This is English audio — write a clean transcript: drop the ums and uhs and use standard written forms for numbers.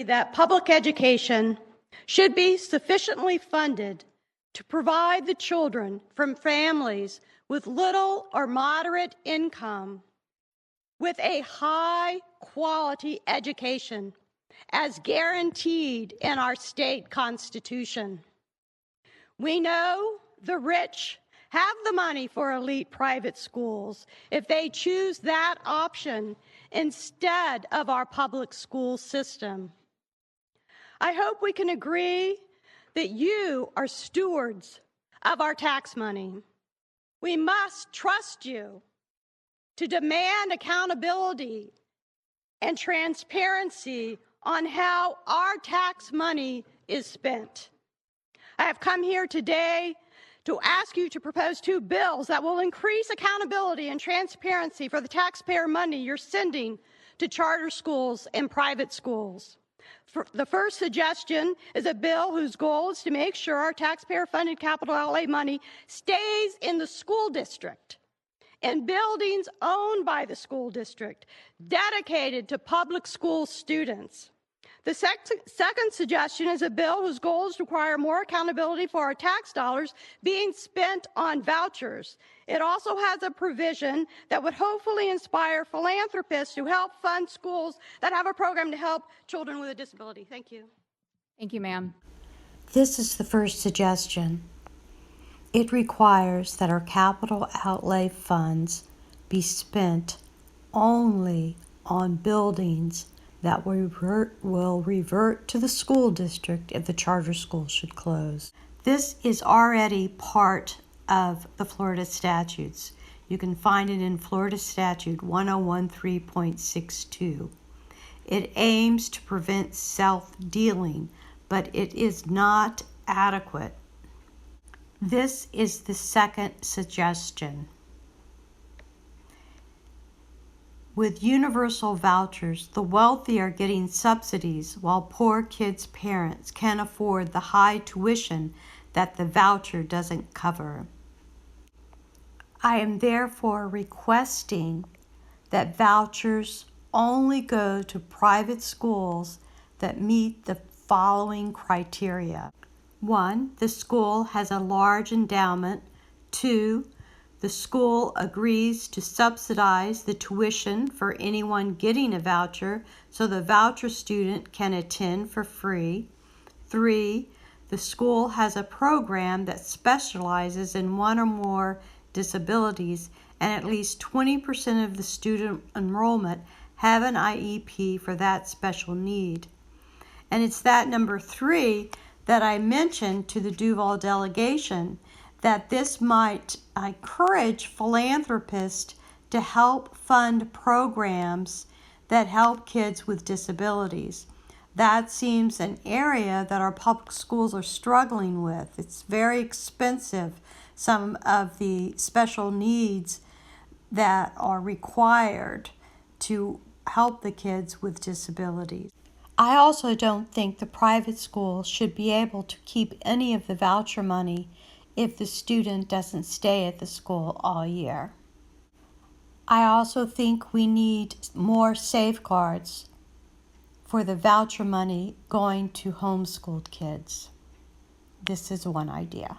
that public education should be sufficiently funded to provide the children from families with little or moderate income with a high quality education as guaranteed in our state constitution. We know the rich have the money for elite private schools if they choose that option instead of our public school system. I hope we can agree that you are stewards of our tax money. We must trust you to demand accountability and transparency on how our tax money is spent. I have come here today to ask you to propose 2 bills that will increase accountability and transparency for the taxpayer money you're sending to charter schools and private schools. The first suggestion is a bill whose goal is to make sure our taxpayer-funded capital outlay money stays in the school district and buildings owned by the school district dedicated to public school students. The second suggestion is a bill whose goal is to require more accountability for our tax dollars being spent on vouchers. It also has a provision that would hopefully inspire philanthropists to help fund schools that have a program to help children with a disability. Thank you. Thank you, ma'am. This is the first suggestion. It requires that our capital outlay funds be spent only on buildings that will revert to the school district if the charter school should close. This is already part of the Florida statutes. You can find it in Florida Statute 1013.62. It aims to prevent self-dealing, but it is not adequate. This is the second suggestion. With universal vouchers, the wealthy are getting subsidies while poor kids' parents can't afford the high tuition that the voucher doesn't cover. I am therefore requesting that vouchers only go to private schools that meet the following criteria. 1, the school has a large endowment. 2, the school agrees to subsidize the tuition for anyone getting a voucher so the voucher student can attend for free. 3, the school has a program that specializes in one or more disabilities and at least 20% of the student enrollment have an IEP for that special need. And it's that number 3 that I mentioned to the Duval delegation, that this might encourage philanthropists to help fund programs that help kids with disabilities. That seems an area that our public schools are struggling with. It's very expensive, some of the special needs that are required to help the kids with disabilities. I also don't think the private schools should be able to keep any of the voucher money if the student doesn't stay at the school all year. I also think we need more safeguards for the voucher money going to homeschooled kids. This is one idea.